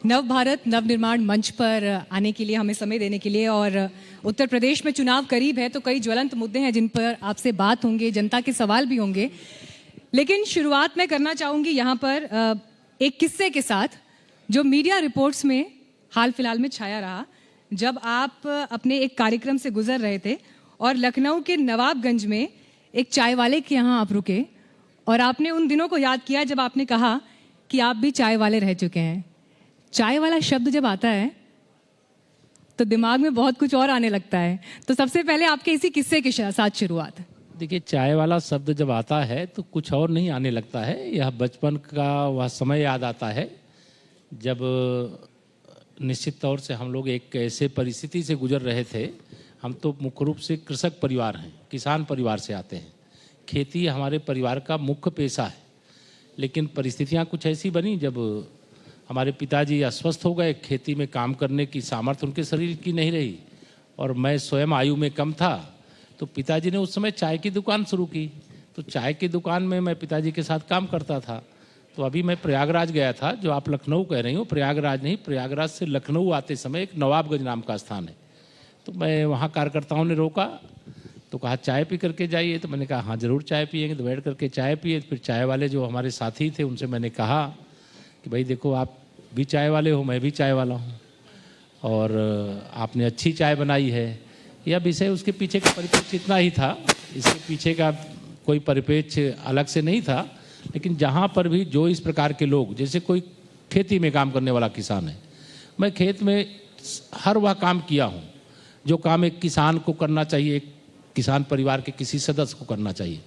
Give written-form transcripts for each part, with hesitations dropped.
नव भारत नव निर्माण मंच पर आने के लिए, हमें समय देने के लिए। और उत्तर प्रदेश में चुनाव करीब है तो कई ज्वलंत मुद्दे हैं जिन पर आपसे बात होंगे, जनता के सवाल भी होंगे। लेकिन शुरुआत मैं करना चाहूँगी यहाँ पर एक किस्से के साथ जो मीडिया रिपोर्ट्स में हाल फिलहाल में छाया रहा। जब आप अपने एक कार्यक्रम से गुजर रहे थे और लखनऊ के नवाबगंज में एक चाय वाले के यहाँ आप रुके और आपने उन दिनों को याद किया जब आपने कहा कि आप भी चाय वाले रह चुके हैं। चाय वाला शब्द जब आता है तो दिमाग में बहुत कुछ और आने लगता है। तो सबसे पहले आपके इसी किस्से के साथ शुरुआत। देखिए, चाय वाला शब्द जब आता है तो कुछ और नहीं आने लगता है। यह बचपन का वह समय याद आता है जब निश्चित तौर से हम लोग एक ऐसे परिस्थिति से गुजर रहे थे। हम तो मुख्य रूप से कृषक परिवार हैं, किसान परिवार से आते हैं। खेती हमारे परिवार का मुख्य पेशा है। लेकिन परिस्थितियां कुछ ऐसी बनी जब हमारे पिताजी अस्वस्थ हो गए, खेती में काम करने की सामर्थ्य उनके शरीर की नहीं रही और मैं स्वयं आयु में कम था। तो पिताजी ने उस समय चाय की दुकान शुरू की। तो चाय की दुकान में मैं पिताजी के साथ काम करता था। तो अभी मैं प्रयागराज गया था, जो आप लखनऊ कह रही हो, प्रयागराज नहीं, प्रयागराज से लखनऊ आते समय एक नवाबगंज नाम का स्थान है। तो मैं वहाँ कार्यकर्ताओं ने रोका तो कहा चाय पी करके जाइए। तो मैंने कहा हाँ ज़रूर चाय पिएंगे। तो बैठ करके चाय पिए। फिर चाय वाले जो हमारे साथी थे उनसे मैंने कहा कि भाई देखो, आप भी चाय वाले हो, मैं भी चाय वाला हूँ और आपने अच्छी चाय बनाई है। यह विषय, उसके पीछे का परिप्रेक्ष्य इतना ही था, इसके पीछे का कोई परिप्रेक्ष्य अलग से नहीं था। लेकिन जहाँ पर भी जो इस प्रकार के लोग, जैसे कोई खेती में काम करने वाला किसान है, मैं खेत में हर वह काम किया हूँ जो काम एक किसान को करना चाहिए, एक किसान परिवार के किसी सदस्य को करना चाहिए।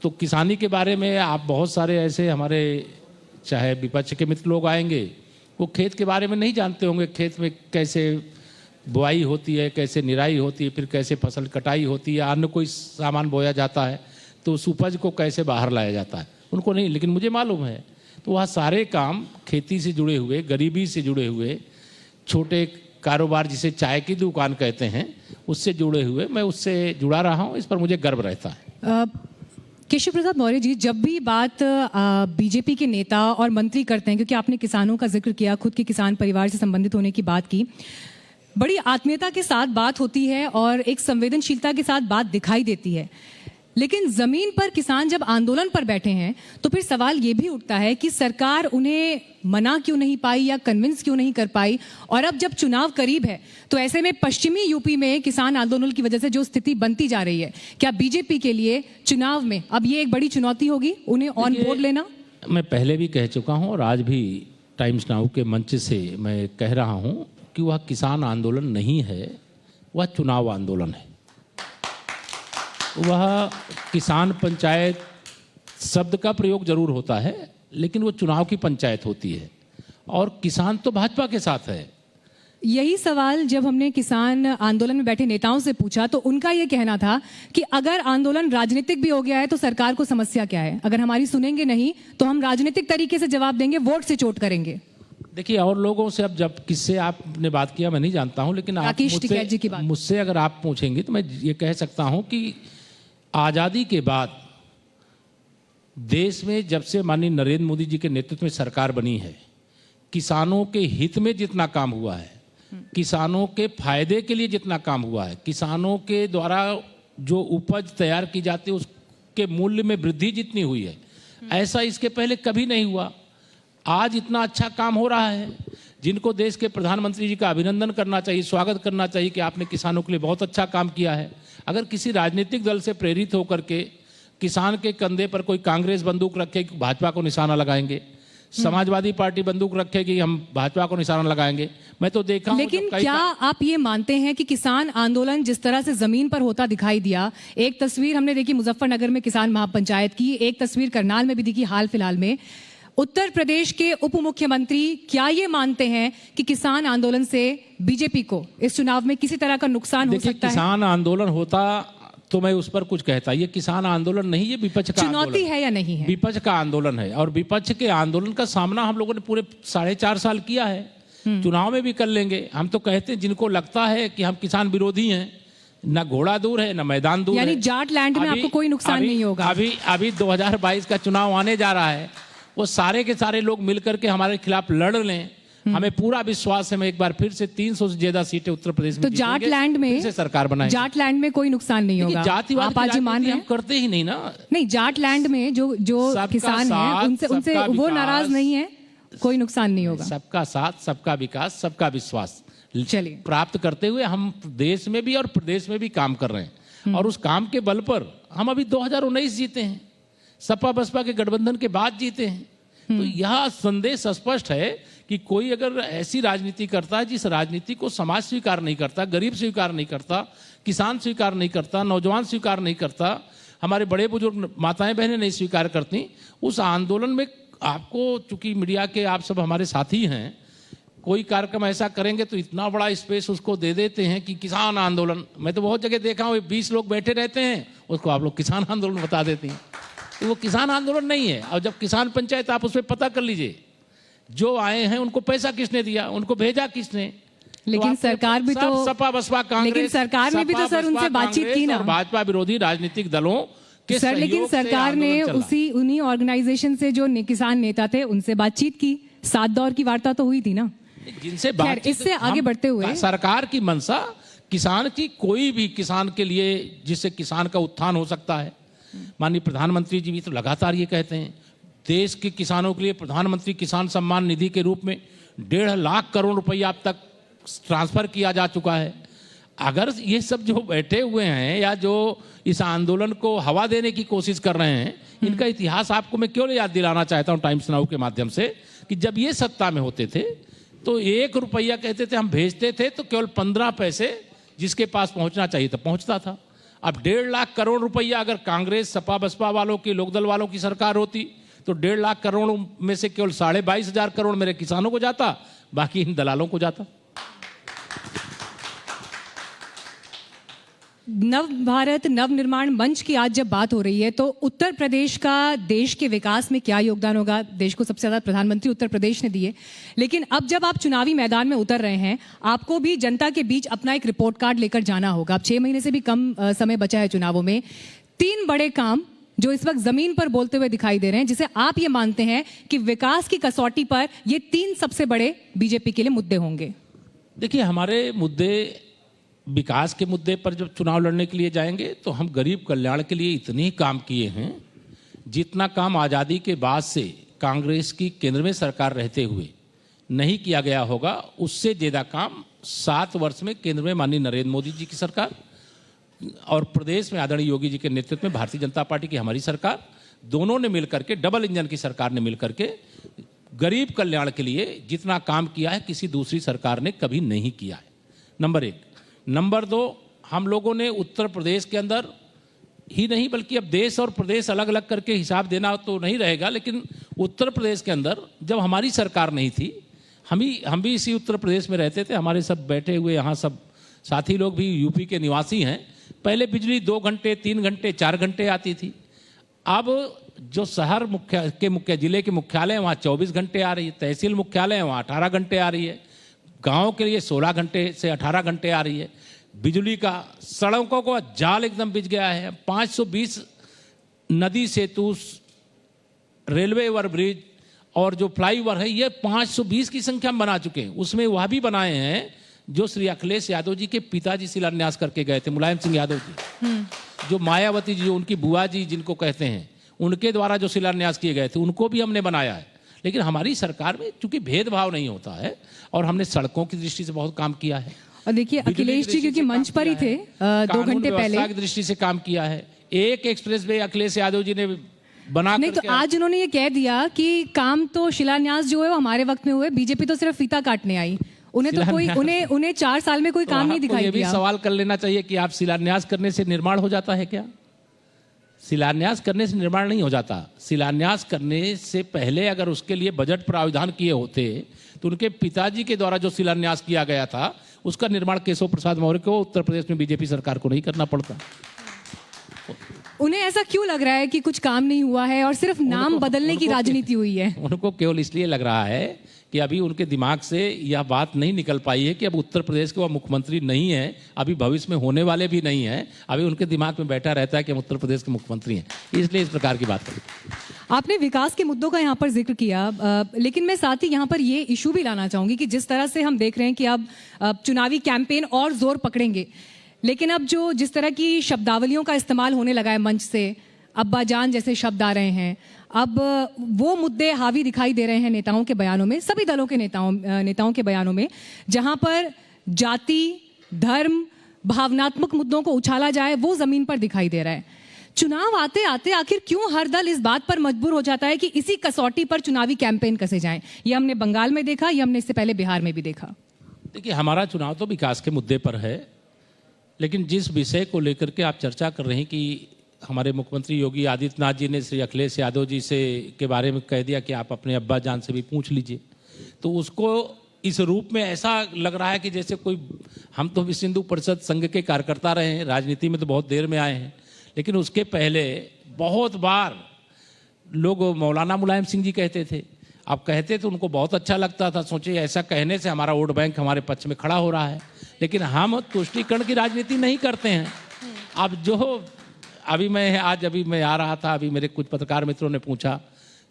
तो किसानी के बारे में आप बहुत सारे ऐसे हमारे चाहे विपक्ष के मित्र लोग आएंगे, वो खेत के बारे में नहीं जानते होंगे। खेत में कैसे बुआई होती है, कैसे निराई होती है, फिर कैसे फसल कटाई होती है, अन्य कोई सामान बोया जाता है तो उस उपज को कैसे बाहर लाया जाता है, उनको नहीं, लेकिन मुझे मालूम है। तो वह सारे काम खेती से जुड़े हुए, गरीबी से जुड़े हुए, छोटे कारोबार जिसे चाय की दुकान कहते हैं, उससे जुड़े हुए, मैं उससे जुड़ा रहा हूँ। इस पर मुझे गर्व रहता है। केशव प्रसाद मौर्य जी, जब भी बात बीजेपी के नेता और मंत्री करते हैं, क्योंकि आपने किसानों का जिक्र किया, खुद के किसान परिवार से संबंधित होने की बात की, बड़ी आत्मीयता के साथ बात होती है और एक संवेदनशीलता के साथ बात दिखाई देती है। लेकिन जमीन पर किसान जब आंदोलन पर बैठे हैं तो फिर सवाल ये भी उठता है कि सरकार उन्हें मना क्यों नहीं पाई या कन्विंस क्यों नहीं कर पाई। और अब जब चुनाव करीब है तो ऐसे में पश्चिमी यूपी में किसान आंदोलन की वजह से जो स्थिति बनती जा रही है, क्या बीजेपी के लिए चुनाव में अब ये एक बड़ी चुनौती होगी उन्हें ऑन बोर्ड लेना? मैं पहले भी कह चुका हूँ और आज भी टाइम्स नाउ के मंच से मैं कह रहा हूँ कि वह किसान आंदोलन नहीं है, वह चुनाव आंदोलन है। वह किसान पंचायत शब्द का प्रयोग जरूर होता है, लेकिन वो चुनाव की पंचायत होती है और किसान तो भाजपा के साथ है। यही सवाल जब हमने किसान आंदोलन में बैठे नेताओं से पूछा तो उनका ये कहना था कि अगर आंदोलन राजनीतिक भी हो गया है तो सरकार को समस्या क्या है, अगर हमारी सुनेंगे नहीं तो हम राजनीतिक तरीके से जवाब देंगे, वोट से चोट करेंगे। देखिए, और लोगों से अब जब किससे आपने बात किया मैं नहीं जानता हूं, लेकिन आप मुझसे अगर आप पूछेंगे तो मैं ये कह सकता हूं कि आज़ादी के बाद देश में जब से माननीय नरेंद्र मोदी जी के नेतृत्व में सरकार बनी है, किसानों के हित में जितना काम हुआ है, किसानों के फायदे के लिए जितना काम हुआ है, किसानों के द्वारा जो उपज तैयार की जाती है उसके मूल्य में वृद्धि जितनी हुई है, ऐसा इसके पहले कभी नहीं हुआ। आज इतना अच्छा काम हो रहा है, जिनको देश के प्रधानमंत्री जी का अभिनंदन करना चाहिए, स्वागत करना चाहिए कि आपने किसानों के लिए बहुत अच्छा काम किया है। अगर किसी राजनीतिक दल से प्रेरित होकर के किसान के कंधे पर कोई कांग्रेस बंदूक रखे कि भाजपा को निशाना लगाएंगे, समाजवादी पार्टी बंदूक रखे कि हम भाजपा को निशाना लगाएंगे, मैं तो देखा। लेकिन क्या आप ये मानते हैं कि किसान आंदोलन जिस तरह से जमीन पर होता दिखाई दिया, एक तस्वीर हमने देखी मुजफ्फरनगर में किसान महापंचायत की, एक तस्वीर करनाल में भी दिखी हाल फिलहाल में, उत्तर प्रदेश के उप मुख्यमंत्री क्या ये मानते हैं कि किसान आंदोलन से बीजेपी को इस चुनाव में किसी तरह का नुकसान हो सकता है? किसान आंदोलन होता तो मैं उस पर कुछ कहता। ये किसान आंदोलन नहीं, ये विपक्ष का चुनौती है या नहीं है? विपक्ष का आंदोलन है और विपक्ष के आंदोलन का सामना हम लोगों ने पूरे 4.5 साल किया है, चुनाव में भी कर लेंगे। हम तो कहते हैं जिनको लगता है कि हम किसान विरोधी हैं, ना घोड़ा दूर है ना मैदान दूर है, यानी जाट लैंड में आपको कोई नुकसान नहीं होगा। अभी 2022 का चुनाव आने जा रहा है, वो सारे के सारे लोग मिलकर के हमारे खिलाफ लड़ लें हमें पूरा विश्वास है, मैं एक बार फिर से 300 से ज्यादा सीटें उत्तर प्रदेश में तो जीतेंगे, जाटलैंड में फिर से सरकार बनाएंगे। जाटलैंड में कोई नुकसान नहीं होगा, जातिवाद आप आज की मान राजनीति रहे हम हैं? करते ही नहीं ना। नहीं, जाटलैंड में जो सबका किसान हैं साथ, उनसे सबका वो विकास। नाराज नहीं है, कोई नुकसान नहीं होगा। सबका साथ, सबका विकास, सबका विश्वास चलिए, प्राप्त करते हुए हम देश में भी और प्रदेश में भी काम कर रहे हैं, और उस काम के बल पर हम अभी 2019 जीते हैं, सपा बसपा के गठबंधन के बाद जीते हैं। तो यह संदेश स्पष्ट है कि कोई अगर ऐसी राजनीति करता है जिस राजनीति को समाज स्वीकार नहीं करता, गरीब स्वीकार नहीं करता, किसान स्वीकार नहीं करता, नौजवान स्वीकार नहीं करता, हमारे बड़े बुजुर्ग माताएं बहनें नहीं स्वीकार करती, उस आंदोलन में आपको, चूंकि मीडिया के आप सब हमारे साथी हैं, कोई कार्यक्रम ऐसा करेंगे तो इतना बड़ा स्पेस उसको दे देते हैं कि किसान आंदोलन। मैं तो बहुत जगह देखा हूँ 20 लोग बैठे रहते हैं, उसको आप लोग किसान आंदोलन बता देते हैं। तो वो किसान आंदोलन नहीं है। और जब किसान पंचायत, आप उसमें पता कर लीजिए, जो आए हैं उनको पैसा किसने दिया, उनको भेजा किसने। लेकिन तो सरकार भी तो, सपा बसपा कांग्रेस, लेकिन सरकार ने भी तो सर उनसे बातचीत की ना, और भाजपा विरोधी राजनीतिक दलों के सर। लेकिन सहयोग से सरकार ने आंदोलन चला। उन्हीं ऑर्गेनाइजेशन से जो किसान नेता थे उनसे बातचीत की, 7 दौर की वार्ता तो हुई थी ना। जिनसे खैर, इससे आगे बढ़ते हुए सरकार की मंशा किसान की, कोई भी किसान के लिए जिससे किसान का उत्थान हो सकता है। माननीय प्रधानमंत्री जी भी तो लगातार ये कहते हैं, देश के किसानों के लिए प्रधानमंत्री किसान सम्मान निधि के रूप में 1.5 लाख करोड़ रुपया अब तक ट्रांसफर किया जा चुका है। अगर ये सब जो बैठे हुए हैं या जो इस आंदोलन को हवा देने की कोशिश कर रहे हैं, इनका इतिहास आपको मैं क्यों याद दिलाना चाहता हूं टाइम्स नाउ के माध्यम से, कि जब ये सत्ता में होते थे तो 1 रुपया कहते थे हम भेजते थे तो केवल 15 पैसे जिसके पास पहुंचना चाहिए था पहुंचता था। अब 1.5 लाख करोड़ रुपया अगर कांग्रेस सपा बसपा वालों की, लोकदल वालों की सरकार होती तो 1.5 लाख करोड़ में से केवल 22,500 करोड़ मेरे किसानों को जाता, बाकी इन दलालों को जाता। नव भारत नव निर्माण मंच की आज जब बात हो रही है तो उत्तर प्रदेश का देश के विकास में क्या योगदान होगा? देश को सबसे ज्यादा प्रधानमंत्री उत्तर प्रदेश ने दिए, लेकिन अब जब आप चुनावी मैदान में उतर रहे हैं, आपको भी जनता के बीच अपना एक रिपोर्ट कार्ड लेकर जाना होगा। अब 6 महीने से भी कम समय बचा है चुनावों में। 3 बड़े काम जो इस वक्त जमीन पर बोलते हुए दिखाई दे रहे हैं, जिसे आप ये मानते हैं कि विकास की कसौटी पर ये 3 सबसे बड़े बीजेपी के लिए मुद्दे होंगे। देखिए, हमारे मुद्दे, विकास के मुद्दे पर जब चुनाव लड़ने के लिए जाएंगे तो हम गरीब कल्याण के लिए इतने ही काम किए हैं जितना काम आज़ादी के बाद से कांग्रेस की केंद्र में सरकार रहते हुए नहीं किया गया होगा। उससे ज़्यादा काम 7 वर्ष में केंद्र में माननीय नरेंद्र मोदी जी की सरकार और प्रदेश में आदरणीय योगी जी के नेतृत्व में भारतीय जनता पार्टी की हमारी सरकार, दोनों ने मिलकर के, डबल इंजन की सरकार ने मिलकर के गरीब कल्याण के लिए जितना काम किया है किसी दूसरी सरकार ने कभी नहीं किया है। नंबर 1। नंबर 2, हम लोगों ने उत्तर प्रदेश के अंदर ही नहीं बल्कि अब देश और प्रदेश अलग अलग करके हिसाब देना तो नहीं रहेगा, लेकिन उत्तर प्रदेश के अंदर जब हमारी सरकार नहीं थी, हम भी इसी उत्तर प्रदेश में रहते थे, हमारे सब बैठे हुए यहाँ सब साथी लोग भी यूपी के निवासी हैं। पहले बिजली 2 घंटे 3 घंटे 4 घंटे आती थी। अब जो शहर मुख्य जिले के मुख्यालय वहाँ 24 घंटे आ रही है, तहसील मुख्यालय वहाँ 18 घंटे आ रही है, गांव के लिए 16 घंटे से 18 घंटे आ रही है। बिजली का, सड़कों को जाल एकदम बिछ गया है। 520 नदी सेतु, रेलवे ओवर ब्रिज और जो फ्लाईओवर है, ये 520 की संख्या में बना चुके हैं। उसमें वह भी बनाए हैं जो श्री अखिलेश यादव जी के पिताजी शिलान्यास करके गए थे, मुलायम सिंह यादव जी, जो मायावती जी, जो उनकी बुआ जी जिनको कहते हैं, उनके द्वारा जो शिलान्यास किए गए थे, उनको भी हमने बनाया है। लेकिन हमारी सरकार में चूंकि भेदभाव नहीं होता है और हमने सड़कों की दृष्टि से बहुत काम किया है। और देखिए, अखिलेश जी क्योंकि मंच पर ही थे 2 घंटे पहले, की दृष्टि से काम किया है। एक एक्सप्रेस वे अखिलेश यादव जी ने बना नहीं, तो आज उन्होंने ये कह दिया कि काम तो शिलान्यास जो है वो हमारे वक्त में हुए, बीजेपी तो सिर्फ फीता काटने आई। उन्हें तो कोई उन्हें 4 साल में कोई काम नहीं दिखाई दिया। ये भी दिया। सवाल कर लेना चाहिए कि आप शिलान्यास करने से निर्माण हो जाता है क्या? शिलान्यास करने से निर्माण नहीं हो जाता। शिलान्यास करने से पहले अगर उसके लिए बजट प्रावधान किए होते तो उनके पिताजी के द्वारा जो शिलान्यास किया गया था उसका निर्माण केशव प्रसाद मौर्य को उत्तर प्रदेश में बीजेपी सरकार को नहीं करना पड़ता। उन्हें ऐसा क्यों लग रहा है कि कुछ काम नहीं हुआ है और सिर्फ नाम बदलने की राजनीति हुई है? उनको केवल इसलिए लग रहा है कि अभी उनके दिमाग से यह बात नहीं निकल पाई है कि अब उत्तर प्रदेश के वह मुख्यमंत्री नहीं है, अभी भविष्य में होने वाले भी नहीं है। अभी उनके दिमाग में बैठा रहता है कि हम उत्तर प्रदेश के मुख्यमंत्री हैं, इसलिए इस प्रकार की बात करें। आपने विकास के मुद्दों का यहाँ पर जिक्र किया, लेकिन मैं साथ ही यहाँ पर ये इशू भी लाना चाहूँगी कि जिस तरह से हम देख रहे हैं कि अब चुनावी कैंपेन और जोर पकड़ेंगे, लेकिन अब जो जिस तरह की शब्दावलियों का इस्तेमाल होने लगा है मंच से, अब्बा जान जैसे शब्द आ रहे हैं, अब वो मुद्दे हावी दिखाई दे रहे हैं नेताओं के बयानों में, सभी दलों के नेताओं के बयानों में, जहाँ पर जाति, धर्म, भावनात्मक मुद्दों को उछाला जाए वो जमीन पर दिखाई दे रहा है। चुनाव आते आते आखिर क्यों हर दल इस बात पर मजबूर हो जाता है कि इसी कसौटी पर चुनावी कैंपेन कसे जाएं? ये हमने बंगाल में देखा, ये हमने इससे पहले बिहार में भी देखा। देखिए, हमारा चुनाव तो विकास के मुद्दे पर है, लेकिन जिस विषय को लेकर के आप चर्चा कर रहे हैं कि हमारे मुख्यमंत्री योगी आदित्यनाथ जी ने श्री अखिलेश यादव जी से के बारे में कह दिया कि आप अपने अब्बा जान से भी पूछ लीजिए, तो उसको इस रूप में ऐसा लग रहा है कि जैसे कोई, हम तो विश्व हिंदू परिषद संघ के कार्यकर्ता रहे हैं, राजनीति में तो बहुत देर में आए हैं, लेकिन उसके पहले बहुत बार लोग मौलाना मुलायम सिंह जी कहते थे। आप कहते तो उनको बहुत अच्छा लगता था, सोचिए ऐसा कहने से हमारा वोट बैंक हमारे पक्ष में खड़ा हो रहा है। लेकिन हम तुष्टीकरण की राजनीति नहीं करते हैं। अब जो अभी मैं आ रहा था, अभी मेरे कुछ पत्रकार मित्रों ने पूछा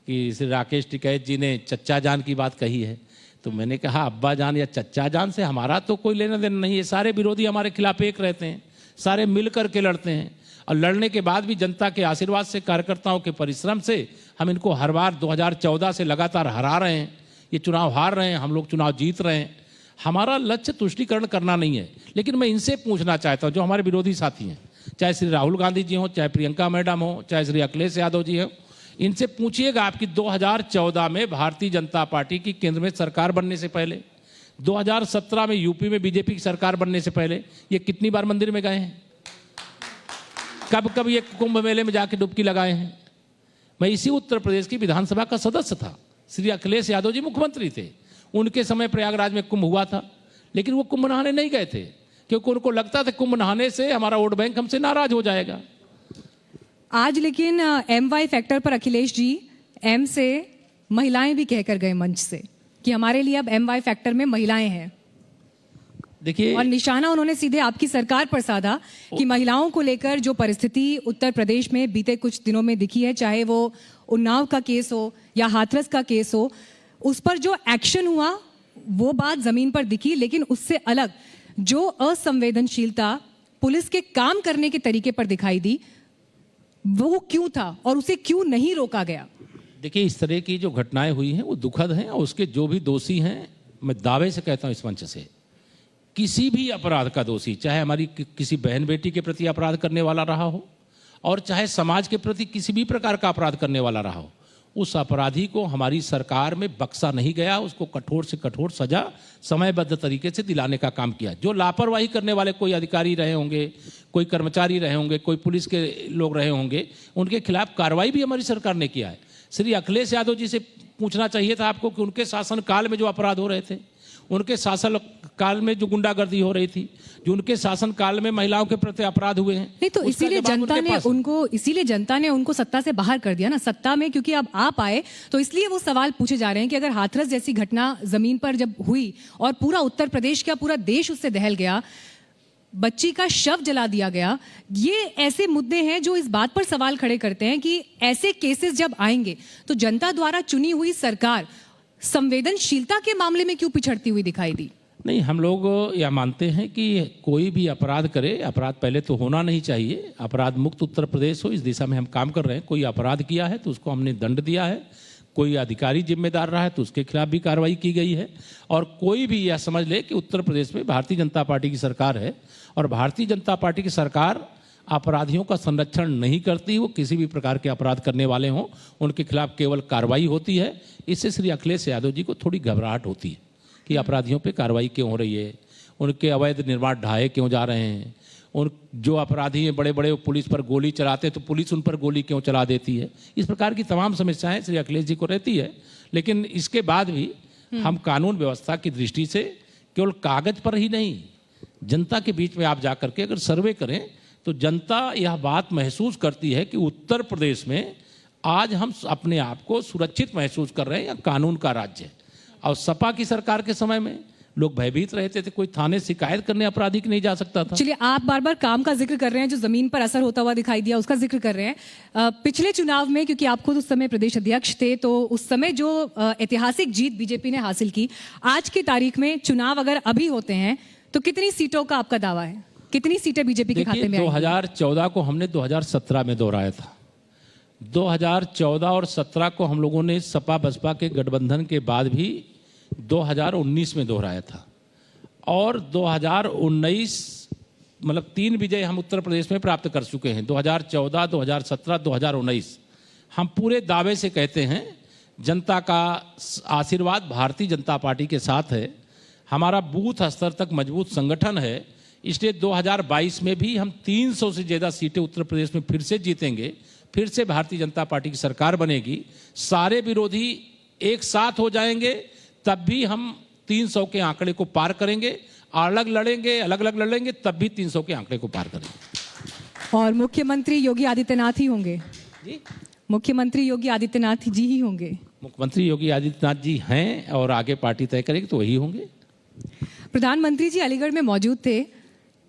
कि श्री राकेश टिकैत जी ने चच्चा जान की बात कही है, तो मैंने कहा अब्बा जान या चच्चा जान से हमारा तो कोई लेना देना नहीं है। सारे विरोधी हमारे खिलाफ एक रहते हैं, सारे मिल करके लड़ते हैं, और लड़ने के बाद भी जनता के आशीर्वाद से, कार्यकर्ताओं के परिश्रम से हम इनको हर बार 2014 से लगातार हरा रहे हैं। ये चुनाव हार रहे हैं, हम लोग चुनाव जीत रहे हैं। हमारा लक्ष्य तुष्टीकरण करना नहीं है। लेकिन मैं इनसे पूछना चाहता हूँ, जो हमारे विरोधी साथी हैं, चाहे श्री राहुल गांधी जी हों, चाहे प्रियंका मैडम हो, चाहे श्री अखिलेश यादव जी हों, इनसे पूछिएगा आपकी 2014 में भारतीय जनता पार्टी की केंद्र में सरकार बनने से पहले, 2017 में यूपी में बीजेपी की सरकार बनने से पहले ये कितनी बार मंदिर में गए हैं? कब कब ये कुंभ मेले में जाके डुबकी लगाए हैं? मैं इसी उत्तर प्रदेश की विधानसभा का सदस्य था। श्री अखिलेश यादव जी मुख्यमंत्री थे, उनके समय प्रयागराज में कुंभ हुआ था, लेकिन वो कुंभ नहाने नहीं गए थे, क्योंकि उनको लगता था कुंभ नहाने से हमारा वोट बैंक हमसे नाराज हो जाएगा। आज लेकिन MY फैक्टर पर अखिलेश जी M से महिलाएं भी कहकर गए मंच से कि हमारे लिए अब MY फैक्टर में महिलाएं हैं। देखिए, और निशाना उन्होंने सीधे आपकी सरकार पर साधा कि महिलाओं को लेकर जो परिस्थिति उत्तर प्रदेश में बीते कुछ दिनों में दिखी है, चाहे वो उन्नाव का केस हो या हाथरस का केस हो, उस पर जो एक्शन हुआ वो बात जमीन पर दिखी, लेकिन उससे अलग जो असंवेदनशीलता पुलिस के काम करने के तरीके पर दिखाई दी, वो क्यों था और उसे क्यों नहीं रोका गया? देखिए, इस तरह की जो घटनाएं हुई हैं वो दुखद हैं, और उसके जो भी दोषी हैं, मैं दावे से कहता हूं इस मंच से, किसी भी अपराध का दोषी, चाहे हमारी किसी बहन बेटी के प्रति अपराध करने वाला रहा हो, और चाहे समाज के प्रति किसी भी प्रकार का अपराध करने वाला रहा हो, उस अपराधी को हमारी सरकार में बख्शा नहीं गया। उसको कठोर से कठोर सजा समयबद्ध तरीके से दिलाने का काम किया। जो लापरवाही करने वाले कोई अधिकारी रहे होंगे, कोई कर्मचारी रहे होंगे, कोई पुलिस के लोग रहे होंगे, उनके खिलाफ कार्रवाई भी हमारी सरकार ने किया है। श्री अखिलेश यादव जी से पूछना चाहिए था आपको कि उनके शासन काल में जो अपराध हो रहे थे, उनके शासन काल में जो गुंडागर्दी हो रही थी, जो उनके शासन काल में महिलाओं के प्रति अपराध हुए हैं, नहीं तो इसीलिए जनता ने उनको सत्ता से बाहर कर दिया ना। सत्ता में क्योंकि अब आप आए तो इसलिए वो सवाल पूछे जा रहे हैं कि अगर हाथरस जैसी घटना जमीन पर जब हुई और पूरा उत्तर प्रदेश का पूरा देश उससे दहल गया, बच्ची का शव जला दिया गया, ये ऐसे मुद्दे हैं जो इस बात पर सवाल खड़े करते हैं कि ऐसे केसेस जब आएंगे तो जनता द्वारा चुनी हुई सरकार संवेदनशीलता के मामले में क्यों पिछड़ती हुई दिखाई दी? नहीं, हम लोग यह मानते हैं कि कोई भी अपराध करे, अपराध पहले तो होना नहीं चाहिए। अपराध मुक्त उत्तर प्रदेश हो, इस दिशा में हम काम कर रहे हैं। कोई अपराध किया है तो उसको हमने दंड दिया है, कोई अधिकारी जिम्मेदार रहा है तो उसके खिलाफ भी कार्रवाई की गई है, और कोई भी यह समझ ले कि उत्तर प्रदेश में भारतीय जनता पार्टी की सरकार है और भारतीय जनता पार्टी की सरकार अपराधियों का संरक्षण नहीं करती, वो किसी भी प्रकार के अपराध करने वाले हों उनके खिलाफ केवल कार्रवाई होती है। इससे श्री अखिलेश यादव जी को थोड़ी घबराहट होती है कि अपराधियों पे कार्रवाई क्यों हो रही है, उनके अवैध निर्माण ढाए क्यों जा रहे हैं, उन जो अपराधी हैं बड़े बड़े पुलिस पर गोली चलाते हैं तो पुलिस उन पर गोली क्यों चला देती है। इस प्रकार की तमाम समस्याएं श्री अखिलेश जी को रहती है। लेकिन इसके बाद भी हम कानून व्यवस्था की दृष्टि से केवल कागज पर ही नहीं, जनता के बीच में आप जा करके अगर सर्वे करें तो जनता यह बात महसूस करती है कि उत्तर प्रदेश में आज हम अपने आप को सुरक्षित महसूस कर रहे हैं या कानून का राज्य है। और सपा की सरकार के समय में लोग भयभीत रहते थे, कोई थाने शिकायत करने अपराधी की नहीं जा सकता था। चलिए, आप बार बार काम का जिक्र कर रहे हैं, जो जमीन पर असर होता हुआ दिखाई दिया उसका जिक्र कर रहे हैं। पिछले चुनाव में, क्योंकि आप खुद उस समय प्रदेश अध्यक्ष थे, तो उस समय जो ऐतिहासिक जीत बीजेपी ने हासिल की, आज की तारीख में चुनाव अगर अभी होते हैं तो कितनी सीटों का आपका दावा है? कितनी सीटें बीजेपी के खाते में आएंगी? 2014 को हमने 2017 में दोहराया था। 2014 और 17 को हम लोगों ने सपा बसपा के गठबंधन के बाद भी 2019 में दोहराया था, और 2019 मतलब 3 विजय हम उत्तर प्रदेश में प्राप्त कर चुके हैं। 2014, 2017, 2019 हम पूरे दावे से कहते हैं जनता का आशीर्वाद भारतीय जनता पार्टी के साथ है। हमारा बूथ स्तर तक मजबूत संगठन है, इसलिए 2022 में भी हम 300 से ज़्यादा सीटें उत्तर प्रदेश में फिर से जीतेंगे, फिर से भारतीय जनता पार्टी की सरकार बनेगी। सारे विरोधी एक साथ हो जाएंगे, तब भी हम 300 के आंकड़े को पार करेंगे। अलग अलग लड़ेंगे, तब भी 300 के आंकड़े को पार करेंगे। और मुख्यमंत्री योगी आदित्यनाथ ही होंगे जी? मुख्यमंत्री योगी आदित्यनाथ जी ही होंगे? मुख्यमंत्री योगी आदित्यनाथ जी हैं, और आगे पार्टी तय करेगी तो वही होंगे। प्रधानमंत्री जी अलीगढ़ में मौजूद थे,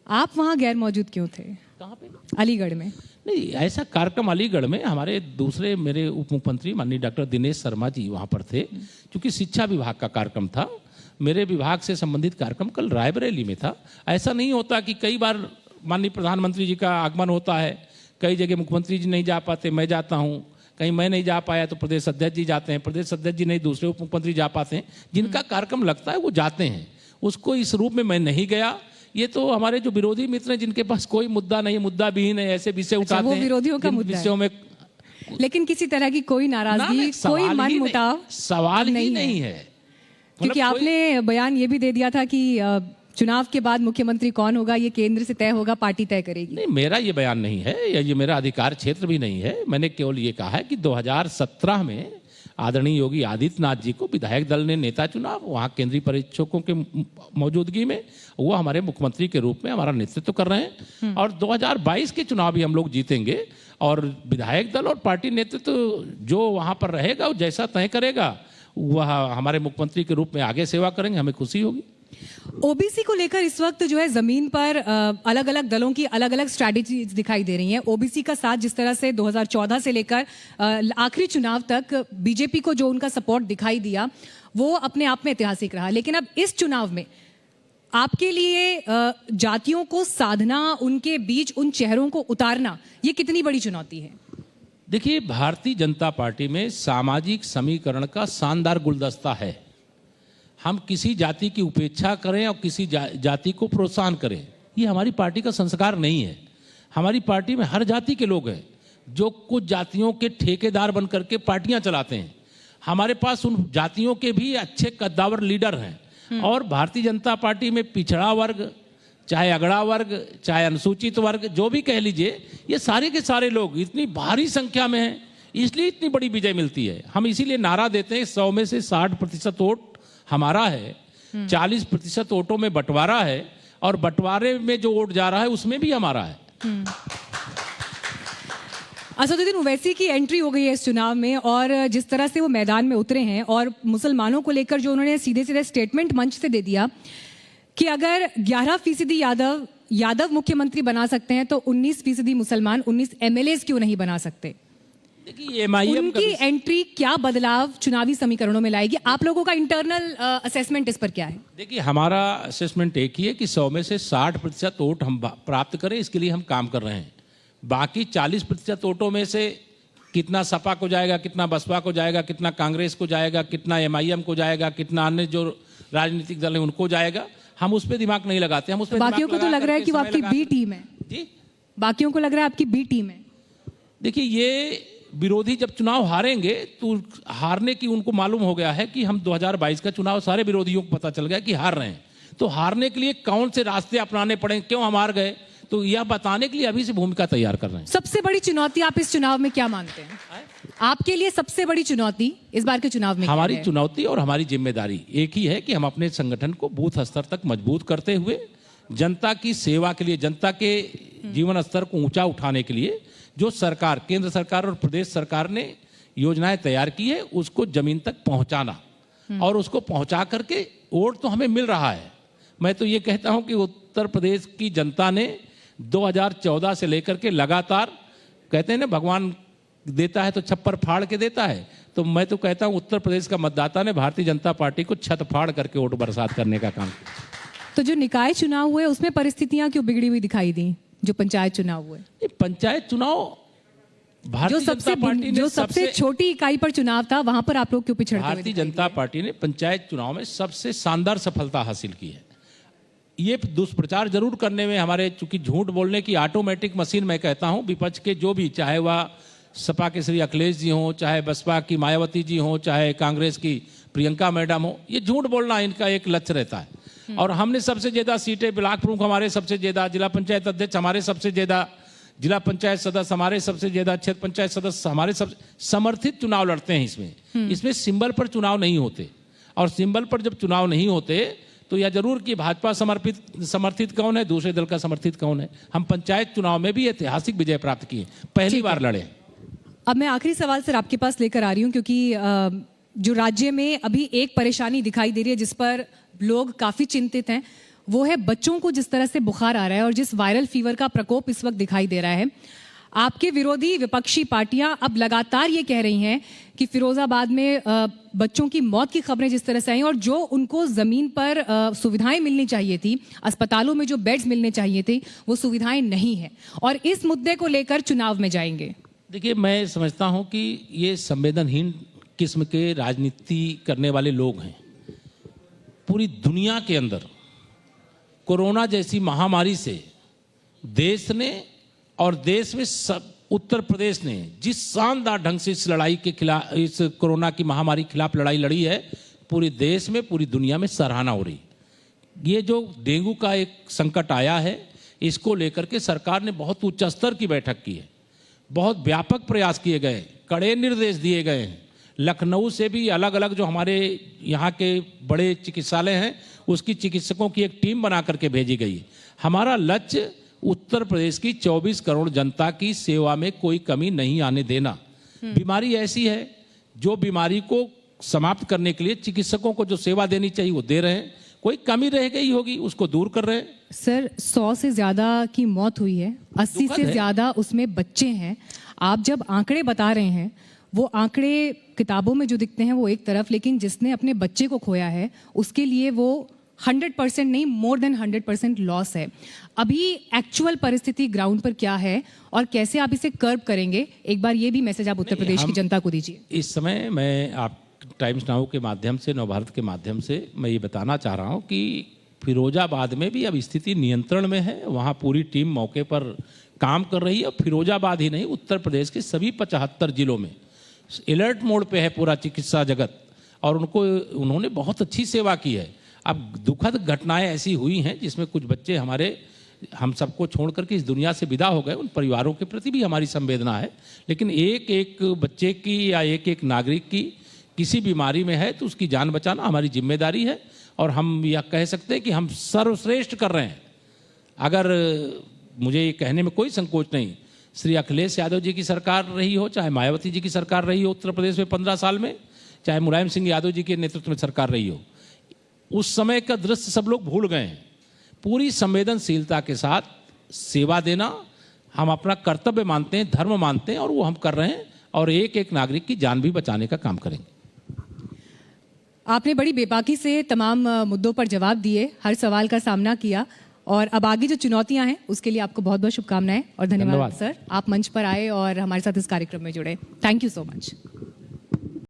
आप वहां गैर मौजूद क्यों थे? कहाँ पे? अलीगढ़ में। नहीं, ऐसा कार्यक्रम अलीगढ़ में हमारे दूसरे मेरे उप मुख्यमंत्री माननीय डॉक्टर दिनेश शर्मा जी वहाँ पर थे, क्योंकि शिक्षा विभाग का कार्यक्रम था। मेरे विभाग से संबंधित कार्यक्रम कल रायबरेली में था। ऐसा नहीं होता कि कई बार माननीय प्रधानमंत्री जी का आगमन होता है, कई जगह मुख्यमंत्री जी नहीं जा पाते, मैं जाता हूँ, कहीं मैं नहीं जा पाया तो प्रदेश अध्यक्ष जी जाते हैं, प्रदेश अध्यक्ष जी नहीं दूसरे उप मुख्यमंत्री जा पाते हैं। जिनका कार्यक्रम लगता है वो जाते हैं, उसको इस रूप में मैं नहीं गया। ये तो हमारे जो विरोधी मित्र हैं, जिनके पास कोई मुद्दा नहीं, मुद्दा विहीन है, ऐसे विषय उठाते हैं। वो विरोधियों का मुद्दा विषयों में, लेकिन किसी तरह की कोई नाराजगी, कोई मन मुटाव सवाल ही नहीं है। क्योंकि आपने बयान ये भी दे दिया था कि चुनाव के बाद मुख्यमंत्री कौन होगा ये केंद्र से तय होगा, पार्टी तय करेगी। नहीं, मेरा ये बयान नहीं है, या ये मेरा अधिकार क्षेत्र भी नहीं है। मैंने केवल ये कहा है कि 2017 में आदरणीय योगी आदित्यनाथ जी को विधायक दल ने नेता चुना, वहाँ केंद्रीय परीक्षकों के मौजूदगी में वो हमारे मुख्यमंत्री के रूप में हमारा नेतृत्व कर रहे हैं। और 2022 के चुनाव भी हम लोग जीतेंगे, और विधायक दल और पार्टी नेतृत्व जो वहाँ पर रहेगा, वो जैसा तय करेगा, वह हमारे मुख्यमंत्री के रूप में आगे सेवा करेंगे, हमें खुशी होगी। ओबीसी को लेकर इस वक्त जो है जमीन पर अलग अलग दलों की अलग अलग स्ट्रैटेजीज दिखाई दे रही हैं। ओबीसी का साथ जिस तरह से 2014 से लेकर आखिरी चुनाव तक बीजेपी को जो उनका सपोर्ट दिखाई दिया, वो अपने आप में ऐतिहासिक रहा। लेकिन अब इस चुनाव में आपके लिए जातियों को साधना, उनके बीच उन चेहरों को उतारना, ये कितनी बड़ी चुनौती है? देखिए, भारतीय जनता पार्टी में सामाजिक समीकरण का शानदार गुलदस्ता है। हम किसी जाति की उपेक्षा करें और किसी जाति को प्रोत्साहन करें, ये हमारी पार्टी का संस्कार नहीं है। हमारी पार्टी में हर जाति के लोग हैं, जो कुछ जातियों के ठेकेदार बन करके पार्टियां चलाते हैं। हमारे पास उन जातियों के भी अच्छे कद्दावर लीडर हैं। और भारतीय जनता पार्टी में पिछड़ा वर्ग, चाहे अगड़ा वर्ग, चाहे अनुसूचित वर्ग, जो भी कह लीजिए, ये सारे के सारे लोग इतनी भारी संख्या में हैं, इसलिए इतनी बड़ी विजय मिलती है। हम इसीलिए नारा देते हैं 100 में से 60% वोट हमारा है, 40% वोटों में बंटवारा है, और बंटवारे में जो वोट जा रहा है उसमें भी हमारा है। असदुद्दीन ओवैसी की एंट्री हो गई है इस चुनाव में, और जिस तरह से वो मैदान में उतरे हैं, और मुसलमानों को लेकर जो उन्होंने सीधे सीधे स्टेटमेंट मंच से दे दिया कि अगर 11% यादव मुख्यमंत्री बना सकते हैं, तो 19% मुसलमान 19 MLAs क्यों नहीं बना सकते? देखिए, MIM उनकी एंट्री क्या बदलाव चुनावी समीकरणों में लाएगी? आप लोगों का इंटरनल असेसमेंट इस पर क्या है? देखिए, हमारा असेसमेंट एक ही है कि 100 में से 60% वोट हम प्राप्त करें, इसके लिए हम काम कर रहे हैं। बाकी 40% वोटों में से कितना सपा को जाएगा, कितना बसपा को जाएगा, कितना कांग्रेस को जाएगा, कितना MIM को जाएगा, कितना अन्य जो राजनीतिक दल है उनको जाएगा, हम उस पर दिमाग नहीं लगाते। हम उस पर बाकियों को तो लग रहा है कि वो आपकी बी टीम है जी। बाकियों को लग रहा है आपकी बी टीम है। देखिए, ये विरोधी जब चुनाव हारेंगे तो हारने की उनको मालूम हो गया है कि हम 2022 का चुनाव, सारे विरोधियों को पता चल गया कि हार रहे हैं, तो हारने के लिए कौन से रास्ते अपनाने पड़े, क्यों हम हार गए, तो यह बताने के लिए अभी से भूमिका तैयार कर रहे हैं। सबसे बड़ी चुनौती आप इस चुनाव में क्या मानते हैं? आपके लिए सबसे बड़ी चुनौती इस बार के चुनाव में हमारी चुनौती और हमारी जिम्मेदारी एक ही है कि हम अपने संगठन को बूथ स्तर तक मजबूत करते हुए जनता की सेवा के लिए, जनता के जीवन स्तर को ऊंचा उठाने के लिए जो सरकार, केंद्र सरकार और प्रदेश सरकार ने योजनाएं तैयार की है, उसको जमीन तक पहुंचाना, और उसको पहुंचा करके वोट तो हमें मिल रहा है। मैं तो ये कहता हूं कि उत्तर प्रदेश की जनता ने 2014 से लेकर के लगातार, कहते हैं ना भगवान देता है तो छप्पर फाड़ के देता है, तो मैं तो कहता हूं उत्तर प्रदेश का मतदाता ने भारतीय जनता पार्टी को छत फाड़ करके वोट बरसात करने का काम किया। तो जो निकाय चुनाव हुए उसमें परिस्थितियां क्यों बिगड़ी हुई दिखाई दी? जो पंचायत चुनाव हुए, ये पंचायत चुनाव भारतीय जनता पार्टी ने जो सबसे छोटी इकाई पर चुनाव था, वहां पर आप लोग क्यों पिछड़ते हुए भारतीय जनता पार्टी ने पंचायत चुनाव में सबसे शानदार सफलता हासिल की है। ये दुष्प्रचार जरूर करने में हमारे, चूंकि झूठ बोलने की ऑटोमेटिक मशीन मैं कहता हूं, विपक्ष के जो भी, चाहे वह सपा के श्री अखिलेश जी हों, चाहे बसपा की मायावती जी हों, चाहे कांग्रेस की प्रियंका मैडम हो, ये झूठ बोलना इनका एक लक्ष्य रहता है। और हमने सबसे ज्यादा सीटें, ब्लॉक प्रमुख हमारे सबसे ज्यादा, जिला पंचायत अध्यक्ष हमारे सबसे ज्यादा, जिला पंचायत सदस्य हमारे सबसे ज्यादा, क्षेत्र पंचायत सदस्य हमारे सब समर्थित चुनाव लड़ते हैं। इसमें सिंबल पर चुनाव नहीं होते, और सिंबल पर जब चुनाव नहीं होते तो यह जरूर कि भाजपा समर्थित कौन है, दूसरे दल का समर्थित कौन है। हम पंचायत चुनाव में भी ऐतिहासिक विजय प्राप्त किए, पहली बार लड़े। अब मैं आखिरी सवाल सर आपके पास लेकर आ रही हूँ, क्योंकि जो राज्य में अभी एक परेशानी दिखाई दे रही है जिस पर लोग काफी चिंतित हैं, वो है बच्चों को जिस तरह से बुखार आ रहा है और जिस वायरल फीवर का प्रकोप इस वक्त दिखाई दे रहा है। आपके विरोधी विपक्षी पार्टियां अब लगातार ये कह रही हैं कि फिरोजाबाद में बच्चों की मौत की खबरें जिस तरह से आई और जो उनको जमीन पर सुविधाएं मिलनी चाहिए थी, अस्पतालों में जो बेड्स मिलने चाहिए थे, वो सुविधाएं नहीं है, और इस मुद्दे को लेकर चुनाव में जाएंगे। देखिए, मैं समझता हूं कि ये संवेदनहीन किस्म के राजनीति करने वाले लोग हैं। पूरी दुनिया के अंदर कोरोना जैसी महामारी से देश ने, और देश में उत्तर प्रदेश ने जिस शानदार ढंग से इस लड़ाई के खिलाफ, इस कोरोना की महामारी के खिलाफ लड़ाई लड़ी है, पूरे देश में, पूरी दुनिया में सराहना हो रही। ये जो डेंगू का एक संकट आया है, इसको लेकर के सरकार ने बहुत उच्च स्तर की बैठक की है, बहुत व्यापक प्रयास किए गए, कड़े निर्देश दिए गए हैं। लखनऊ से भी अलग अलग जो हमारे यहाँ के बड़े चिकित्सालय हैं, उसकी चिकित्सकों की एक टीम बना करके भेजी गई। हमारा लक्ष्य उत्तर प्रदेश की 24 करोड़ जनता की सेवा में कोई कमी नहीं आने देना। बीमारी ऐसी है, जो बीमारी को समाप्त करने के लिए चिकित्सकों को जो सेवा देनी चाहिए वो दे रहे हैं, कोई कमी रह गई होगी उसको दूर कर रहे हैं। सर, 100 से ज्यादा की मौत हुई है, 80 से ज्यादा उसमें बच्चे हैं। आप जब आंकड़े बता रहे हैं, वो आंकड़े किताबों में जो दिखते हैं वो एक तरफ, लेकिन जिसने अपने बच्चे को खोया है उसके लिए वो 100% नहीं, मोर देन 100% लॉस है। अभी एक्चुअल परिस्थिति ग्राउंड पर क्या है और कैसे आप इसे कर्ब करेंगे, एक बार ये भी मैसेज आप उत्तर प्रदेश की जनता को दीजिए। इस समय मैं आप टाइम्स नाउ के माध्यम से, नवभारत के माध्यम से मैं ये बताना चाह रहा हूँ कि फिरोजाबाद में भी अब स्थिति नियंत्रण में है। वहाँ पूरी टीम मौके पर काम कर रही है, और फिरोजाबाद ही नहीं, उत्तर प्रदेश के सभी 75 जिलों में अलर्ट मोड पे है पूरा चिकित्सा जगत, और उन्होंने बहुत अच्छी सेवा की है। अब दुखद घटनाएं ऐसी हुई हैं जिसमें कुछ बच्चे हमारे, हम सबको छोड़ करके इस दुनिया से विदा हो गए, उन परिवारों के प्रति भी हमारी संवेदना है। लेकिन एक एक बच्चे की या एक एक नागरिक की किसी बीमारी में है तो उसकी जान बचाना हमारी जिम्मेदारी है, और हम यह कह सकते हैं कि हम सर्वश्रेष्ठ कर रहे हैं। अगर मुझे ये कहने में कोई संकोच नहीं, श्री अखिलेश यादव जी की सरकार रही हो, चाहे मायावती जी की सरकार रही हो उत्तर प्रदेश में 15 साल में, चाहे मुलायम सिंह यादव जी के नेतृत्व में सरकार रही हो, उस समय का दृश्य सब लोग भूल गए हैं। पूरी संवेदनशीलता के साथ सेवा देना हम अपना कर्तव्य मानते हैं, धर्म मानते हैं, और वो हम कर रहे हैं, और एक एक नागरिक की जान भी बचाने का काम करेंगे। आपने बड़ी बेबाकी से तमाम मुद्दों पर जवाब दिए, हर सवाल का सामना किया, और अब आगे जो चुनौतियां हैं उसके लिए आपको बहुत बहुत शुभकामनाएं और धन्यवाद सर, आप मंच पर आए और हमारे साथ इस कार्यक्रम में जुड़े। Thank you so much.